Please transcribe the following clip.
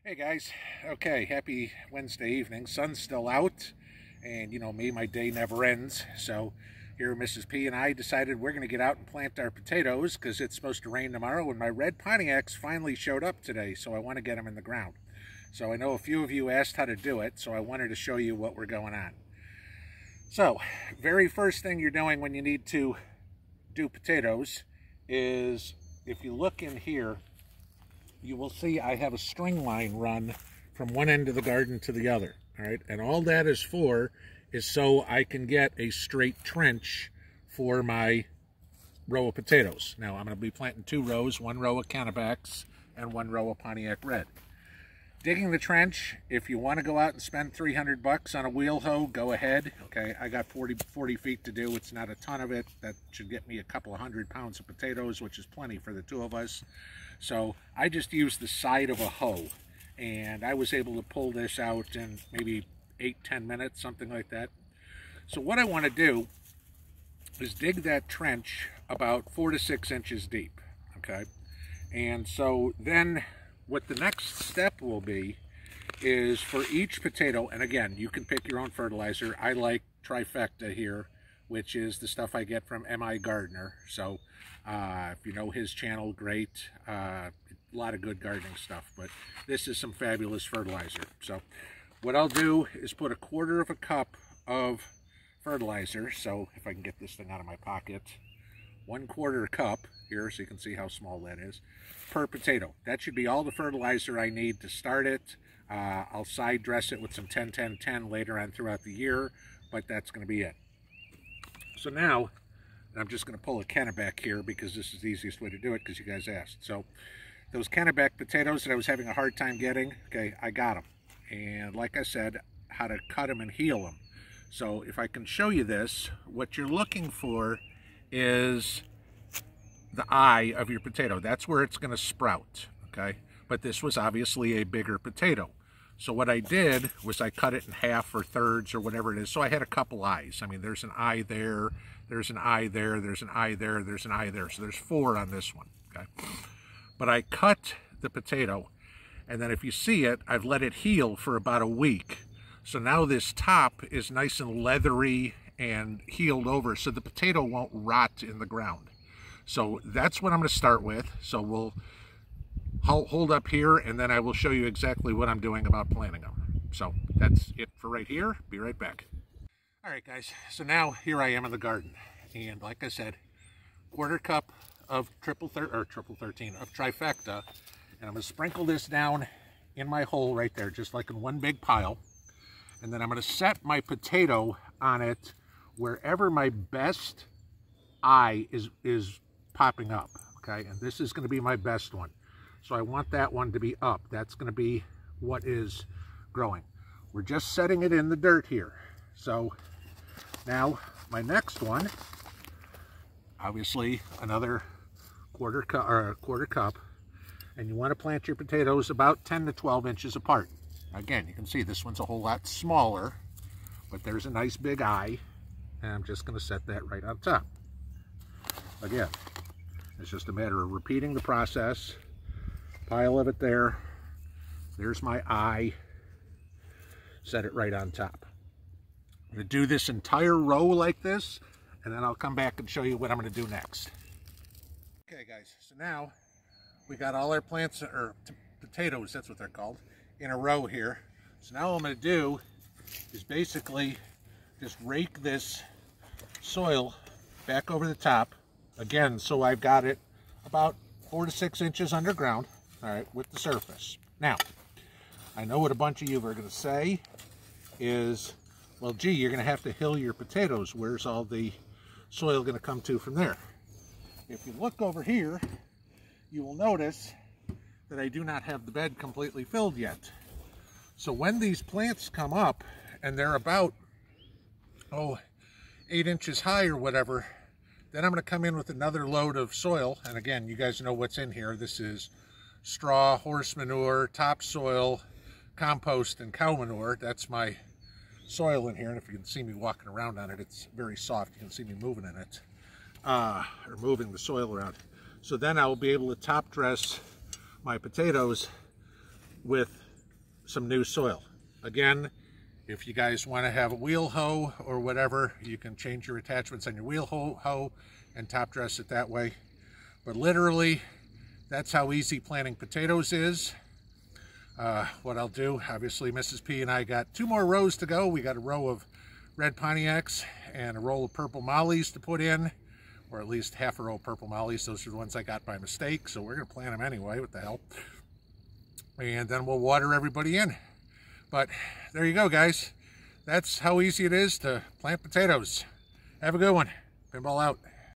Hey guys, okay, happy Wednesday evening. Sun's still out, and you know me, my day never ends. So here Mrs. P and I decided we're going to get out and plant our potatoes because it's supposed to rain tomorrow, and my red Pontiacs finally showed up today, so I want to get them in the ground. So I know a few of you asked how to do it, so I wanted to show you what we're going on. So, very first thing you're doing when you need to do potatoes is, if you look in here, you will see I have a string line run from one end of the garden to the other, all right? And all that is for is so I can get a straight trench for my row of potatoes. Now, I'm going to be planting 2 rows, 1 row of Canabacs and 1 row of Pontiac Red. Digging the trench, if you want to go out and spend $300 on a wheel hoe, go ahead. Okay, I got 40 feet to do. It's not a ton of it. That should get me a couple of 100 pounds of potatoes, which is plenty for the 2 of us. So I just used the side of a hoe, and I was able to pull this out in maybe 8-10 minutes, something like that. So what I want to do is dig that trench about 4 to 6 inches deep, okay? And so then what the next step will be is for each potato, and again, you can pick your own fertilizer. I like Trifecta here, which is the stuff I get from M.I. Gardner. So if you know his channel, great. A lot of good gardening stuff, but this is some fabulous fertilizer. So what I'll do is put 1/4 cup of fertilizer. So if I can get this thing out of my pocket, 1/4 cup here, so you can see how small that is, per potato. That should be all the fertilizer I need to start it. I'll side dress it with some 10-10-10 later on throughout the year, but that's going to be it. So now, I'm just going to pull a Canabac here because this is the easiest way to do it because you guys asked. So those Canabac potatoes that I was having a hard time getting, okay, I got them. And like I said, how to cut them and heal them. So if I can show you this, what you're looking for is the eye of your potato. That's where it's going to sprout, okay? But this was obviously a bigger potato. So what I did was I cut it in half or thirds or whatever it is. So I had a couple eyes. I mean, there's an eye there, there's an eye there, there's an eye there, there's an eye there. So there's 4 on this one, okay? But I cut the potato, and then if you see it, I've let it heal for about a week. So now this top is nice and leathery and healed over, so the potato won't rot in the ground. So that's what I'm going to start with. So we'll hold up here, and then I will show you exactly what I'm doing about planting them. So that's it for right here. Be right back. All right, guys. So now here I am in the garden, and like I said, 1/4 cup of triple 13 of Trifecta, and I'm going to sprinkle this down in my hole right there, just like in one big pile. And then I'm going to set my potato on it wherever my best eye is popping up, okay? And this is going to be my best one. So I want that one to be up. That's going to be what is growing. We're just setting it in the dirt here. So now my next one, obviously another 1/4 cup, and you want to plant your potatoes about 10 to 12 inches apart. Again, you can see this one's a whole lot smaller, but there's a nice big eye, and I'm just going to set that right on top. Again, it's just a matter of repeating the process. Pile of it there. There's my eye. Set it right on top. I'm going to do this entire row like this, and then I'll come back and show you what I'm going to do next. Okay, guys, so now we got all our plants, or potatoes, that's what they're called, in a row here. So now what I'm going to do is basically just rake this soil back over the top. Again, so I've got it about 4 to 6 inches underground, all right, with the surface. Now, I know what a bunch of you are going to say is, well, gee, you're going to have to hill your potatoes. Where's all the soil going to come to from there? If you look over here, you will notice that I do not have the bed completely filled yet. So when these plants come up and they're about, 8 inches high or whatever, then I'm going to come in with another load of soil. And again, you guys know what's in here. This is straw, horse manure, topsoil, compost, and cow manure. That's my soil in here. And if you can see me walking around on it, it's very soft. You can see me moving in it, or moving the soil around. So then I'll be able to top dress my potatoes with some new soil. Again, if you guys want to have a wheel hoe or whatever, you can change your attachments on your wheel hoe and top dress it that way. But literally, that's how easy planting potatoes is. What I'll do, obviously Mrs. P and I got 2 more rows to go. We got a row of red Pontiacs and a roll of purple mollies to put in, or at least half a row of purple mollies. Those are the ones I got by mistake, so we're going to plant them anyway. What the hell? And then we'll water everybody in. But there you go, guys. That's how easy it is to plant potatoes. Have a good one. Pinball out.